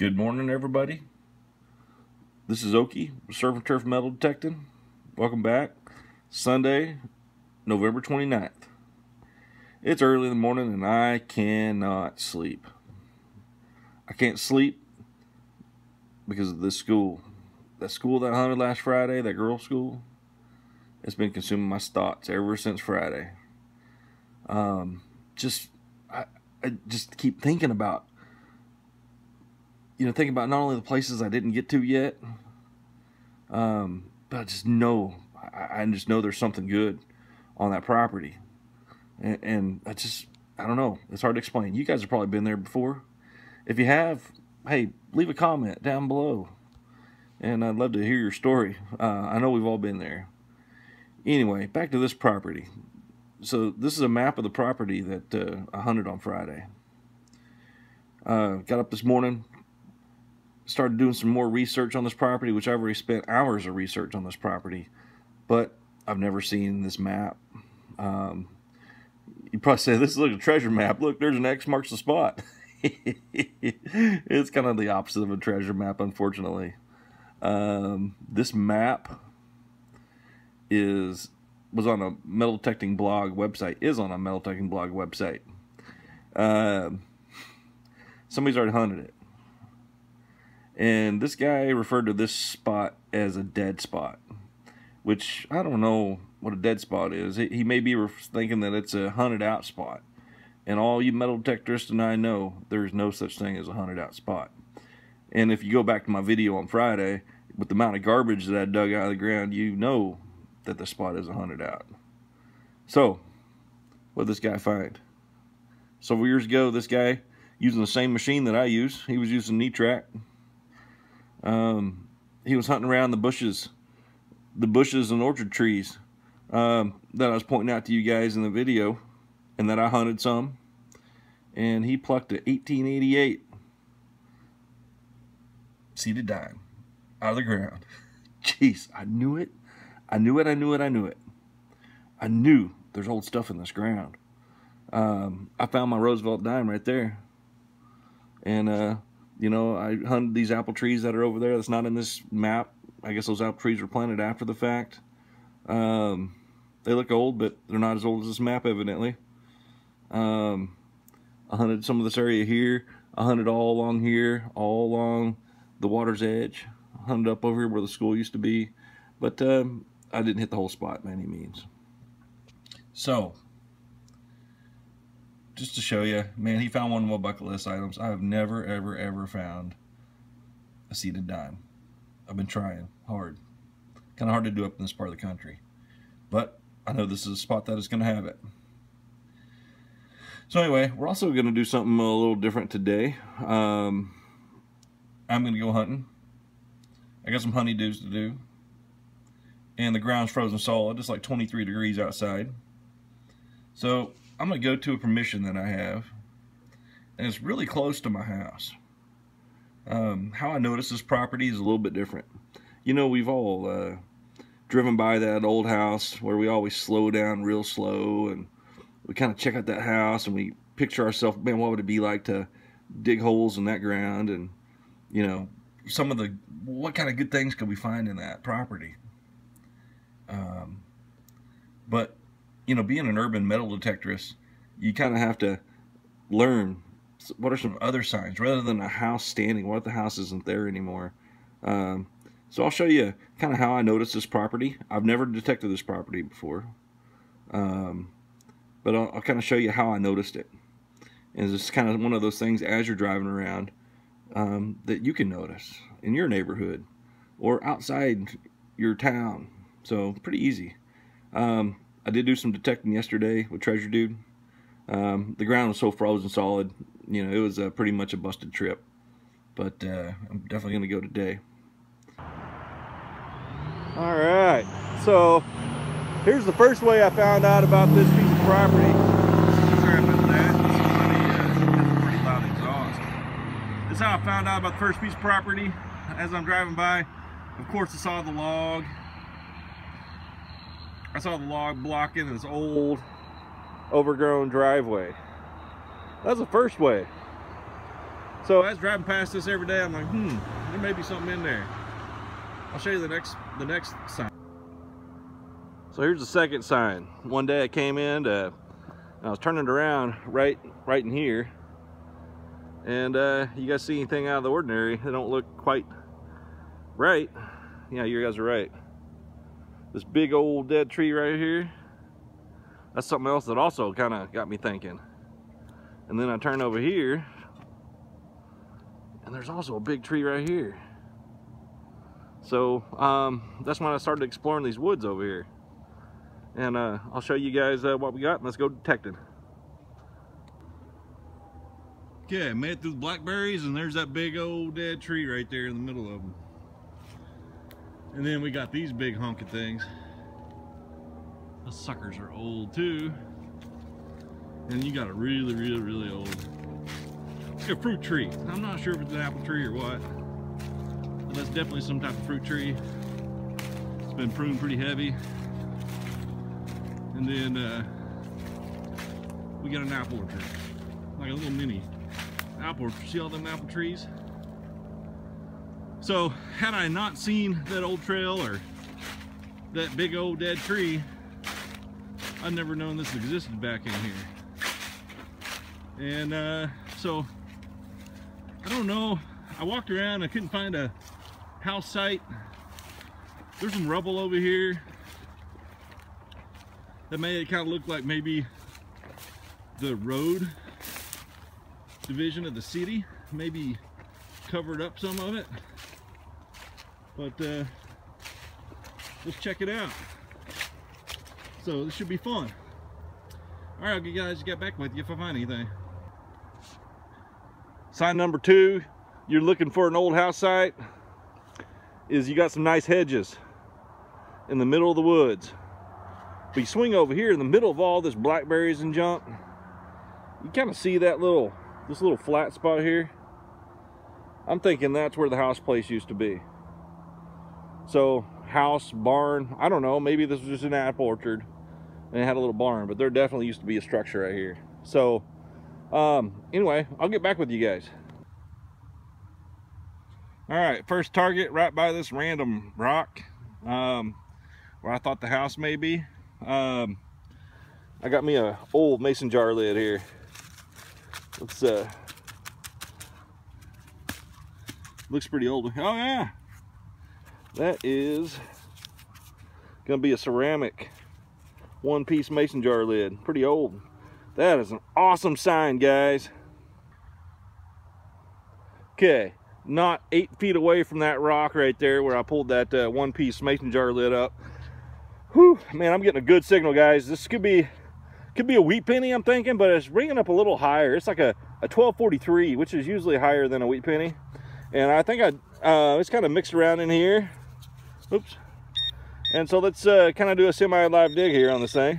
Good morning, everybody. This is Okie, Surf and Turf Metal Detecting. Welcome back. Sunday, November 29th. It's early in the morning and I cannot sleep. I can't sleep because of this school. That school that I hunted last Friday, that girls' school, it's been consuming my thoughts ever since Friday. I just keep thinking about thinking about not only the places I didn't get to yet, but I just know, I just know there's something good on that property. And I don't know. It's hard to explain. You guys have probably been there before. If you have, hey, leave a comment down below. And I'd love to hear your story. I know we've all been there. Anyway, back to this property. So this is a map of the property that I hunted on Friday. Got up this morning, started doing some more research on this property, which I've already spent hours of research on this property, but I've never seen this map. You probably say, this is like a treasure map. Look, there's an X marks the spot. It's kind of the opposite of a treasure map, unfortunately. This map was on a metal detecting blog website, somebody's already hunted it. And this guy referred to this spot as a dead spot, which I don't know what a dead spot is. He may be thinking that it's a hunted out spot. And all you metal detectorists and I know there's no such thing as a hunted out spot. And if you go back to my video on Friday, with the amount of garbage that I dug out of the ground, you know that the spot is a hunted out. So, what did this guy find? Several years ago, this guy, using the same machine that I use, he was using knee-track. He was hunting around the bushes and orchard trees that I was pointing out to you guys in the video, and that I hunted some. And he plucked a 1888 seeded dime out of the ground. Jeez, I knew it. I knew there's old stuff in this ground. I found my Roosevelt dime right there. And, I hunted these apple trees that are over there. That's not in this map. I guess those apple trees were planted after the fact. They look old, but they're not as old as this map, evidently. I hunted some of this area here. I hunted all along here, all along the water's edge. I hunted up over here where the school used to be. But I didn't hit the whole spot by any means. So, just to show you, man, he found one of my bucket list items. I have never, ever, ever found a seeded dime. I've been trying hard. Kind of hard to do up in this part of the country. But I know this is a spot that is going to have it. So anyway, we're also going to do something a little different today. I'm going to go hunting. I got some honeydews to do. And the ground's frozen solid. It's like 23 degrees outside. So I'm going to go to a permission that I have, and it's really close to my house. How I notice this property is a little bit different. You know, we've all driven by that old house where we always slow down real slow, and we kind of check out that house and we picture ourselves, man, what would it be like to dig holes in that ground, and what kind of good things could we find in that property. But being an urban metal detectorist, you kind of have to learn what are some other signs rather than a house standing. What if the house isn't there anymore? So I'll show you kind of how I noticed this property. I've never detected this property before, but I'll kind of show you how I noticed it. And it's kind of one of those things as you're driving around that you can notice in your neighborhood or outside your town. So pretty easy. I did do some detecting yesterday with Treasure Dude. The ground was so frozen solid, it was pretty much a busted trip. But I'm definitely going to go today. Alright, so here's the first way I found out about this piece of property. Sorry about that. That's a pretty loud exhaust. This is how I found out about the first piece of property. As I'm driving by, of course I saw the log. I saw the log blocking this old, overgrown driveway. That's the first way. So as driving past this every day, I'm like, there may be something in there. I'll show you the next sign. So here's the second sign. One day I came in and I was turning it around right in here, and you guys see anything out of the ordinary? They don't look quite right. Yeah, you guys are right. This big old dead tree right here, that's something else that also kind of got me thinking. And then I turn over here, and there's also a big tree right here. So that's when I started exploring these woods over here. And I'll show you guys what we got, and let's go detecting. Okay, I made it through the blackberries, and there's that big old dead tree right there in the middle of them. And then we got these big honking things. Those suckers are old too. And you got a really old, it's like a fruit tree. I'm not sure if it's an apple tree or what, but that's definitely some type of fruit tree. It's been pruned pretty heavy. And then we got an apple orchard, like a little mini apple orchard. See all them apple trees? So had I not seen that old trail or that big old dead tree, I'd never known this existed back in here. And so I don't know, I walked around, I couldn't find a house site. There's some rubble over here that made it kind of look like maybe the road division of the city maybe covered up some of it. But let's check it out. So this should be fun. All right, I'll get back with you if I find anything. Sign number 2, you're looking for an old house site, is you got some nice hedges in the middle of the woods. But you swing over here in the middle of all this blackberries and junk, you kind of see that this little flat spot here. I'm thinking that's where the house place used to be. So house, barn, I don't know, maybe this was just an apple orchard and it had a little barn, but there definitely used to be a structure right here. So anyway, I'll get back with you guys. All right, first target right by this random rock where I thought the house may be. I got me a old mason jar lid here. Let's looks pretty old. Oh yeah, that is gonna be a ceramic one-piece mason jar lid. Pretty old. That is an awesome sign, guys. Okay, not 8 feet away from that rock right there where I pulled that one-piece mason jar lid up. Whew, man, I'm getting a good signal, guys. This could be a wheat penny, I'm thinking, but it's ringing up a little higher. It's like a 1243, which is usually higher than a wheat penny. And I think it's kind of mixed around in here. Oops. And so let's kind of do a semi-live dig here on this thing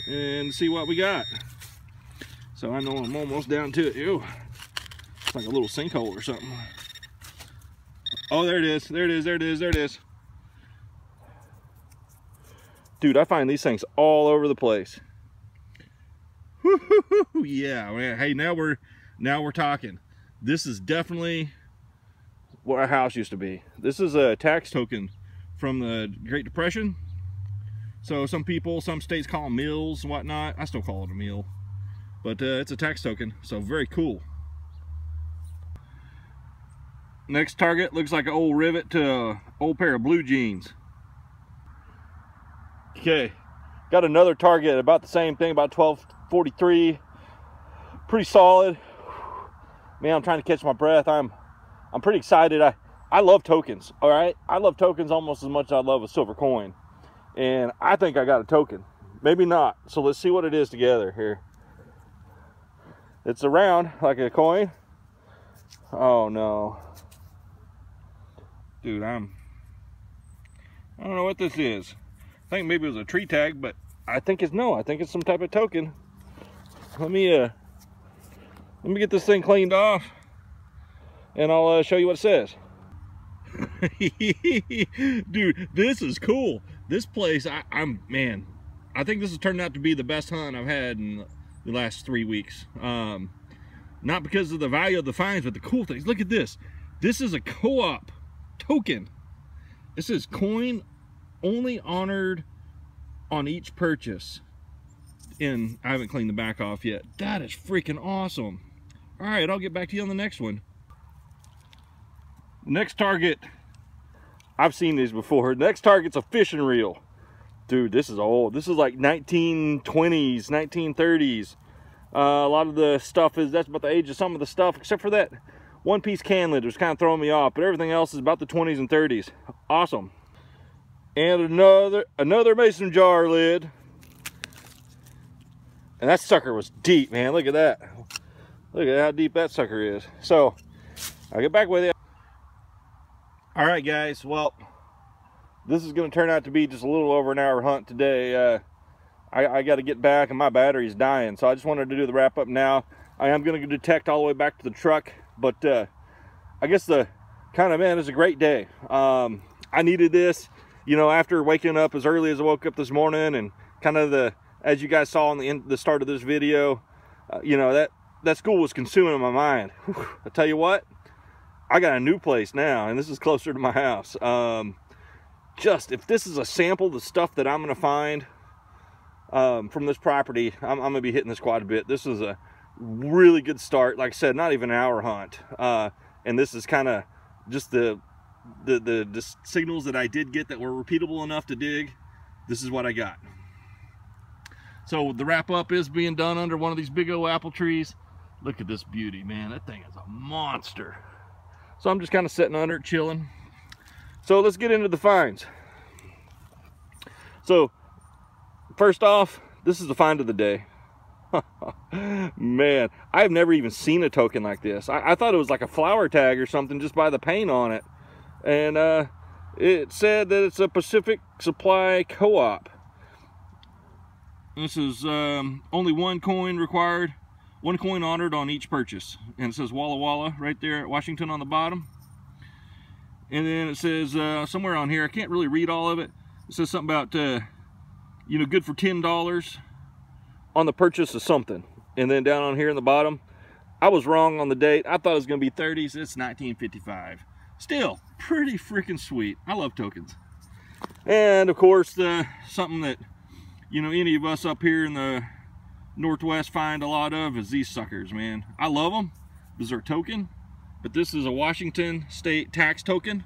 and see what we got. So I know I'm almost down to it. Ew. It's like a little sinkhole or something. Oh, there it is. There it is. There it is. There it is. Dude, I find these things all over the place. Woo-hoo-hoo. Yeah, man. Hey, now we're talking. This is definitely where our house used to be. This is a tax token from the Great Depression. So some states call them mills and whatnot. I still call it a mill, but it's a tax token. So very cool. Next target looks like an old rivet to an old pair of blue jeans. Okay, got another target about the same thing, about 1243. Pretty solid. Man, I'm trying to catch my breath. I'm pretty excited. I love tokens, all right? I love tokens almost as much as I love a silver coin. And I think I got a token. Maybe not. So let's see what it is together here. It's around like a coin. Oh no. Dude, I don't know what this is. I think maybe it was a tree tag, but I think it's some type of token. Let me get this thing cleaned off and I'll show you what it says. Dude, this is cool. This place, man, I think this has turned out to be the best hunt I've had in the last 3 weeks. Not because of the value of the finds, but the cool things. Look at this. This is a co-op token. This is coin only honored on each purchase. And I haven't cleaned the back off yet. That is freaking awesome. All right, I'll get back to you on the next one. Next target, I've seen these before. Next target's a fishing reel. Dude, this is old. This is like 1920s, 1930s. A lot of the stuff that's about the age of some of the stuff, except for that one piece can lid was kind of throwing me off, but everything else is about the 20s and 30s. Awesome. And another mason jar lid. And that sucker was deep, man. Look at that. Look at how deep that sucker is. So, I'll get back with you. All right, guys. Well, this is going to turn out to be just a little over an hour hunt today. I got to get back and my battery's dying. So I just wanted to do the wrap up now. I am going to detect all the way back to the truck. But I guess man, it's a great day. I needed this, you know, after waking up as early as I woke up this morning, and kind of as you guys saw in the start of this video, you know, that school was consuming my mind. Whew, I tell you what, I got a new place now, and this is closer to my house. Just if this is a sample of the stuff that I'm going to find from this property, I'm going to be hitting this quite a bit. This is a really good start. Like I said, not even an hour hunt, and this is kind of just the signals that I did get that were repeatable enough to dig. This is what I got. So the wrap up is being done under one of these big old apple trees. Look at this beauty, man. That thing is a monster. So I'm just kind of sitting under it, chilling. So let's get into the finds. So first off, this is the find of the day. Man, I've never even seen a token like this. I thought it was like a flower tag or something just by the paint on it. And it said that it's a Pacific Supply Co-op. This is only one coin required, one coin honored on each purchase. And it says Walla Walla right there at Washington on the bottom. And then it says somewhere on here, I can't really read all of it. It says something about, you know, good for $10 on the purchase of something. And then down on here in the bottom, I was wrong on the date. I thought it was going to be 30s. It's 1955. Still, pretty freaking sweet. I love tokens. And of course, something that, you know, any of us up here in the Northwest find a lot of is these suckers, man. I love them because they're a token. But this is a Washington State tax token.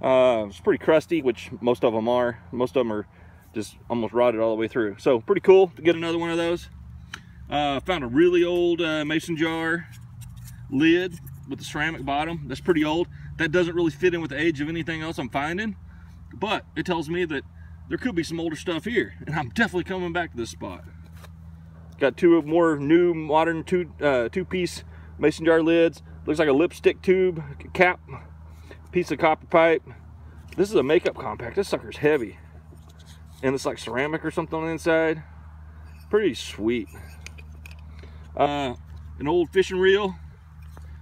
It's pretty crusty, which most of them are. Most of them are just almost rotted all the way through. So pretty cool to get another one of those. Found a really old mason jar lid with the ceramic bottom. That's pretty old. That doesn't really fit in with the age of anything else I'm finding, but it tells me that there could be some older stuff here, and I'm definitely coming back to this spot. Got two more new modern two-piece mason jar lids. Looks like a lipstick tube cap, piece of copper pipe. This is a makeup compact. This sucker's heavy, and it's like ceramic or something on the inside. Pretty sweet. An old fishing reel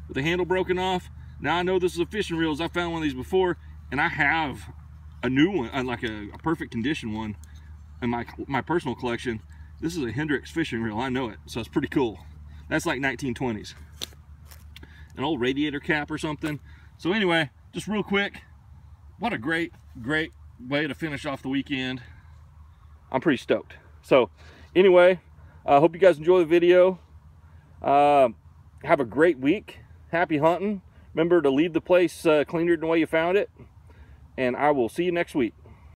with the handle broken off. Now I know this is a fishing reel, as I found one of these before, and I have a new one, like a perfect condition one in my personal collection. This is a Hendrix fishing reel. I know it, so it's pretty cool. That's like 1920s. An old radiator cap or something. So anyway, just real quick, what a great way to finish off the weekend. I'm pretty stoked. So anyway, I hope you guys enjoy the video. Have a great week. Happy hunting. Remember to leave the place cleaner than the way you found it. And I will see you next week.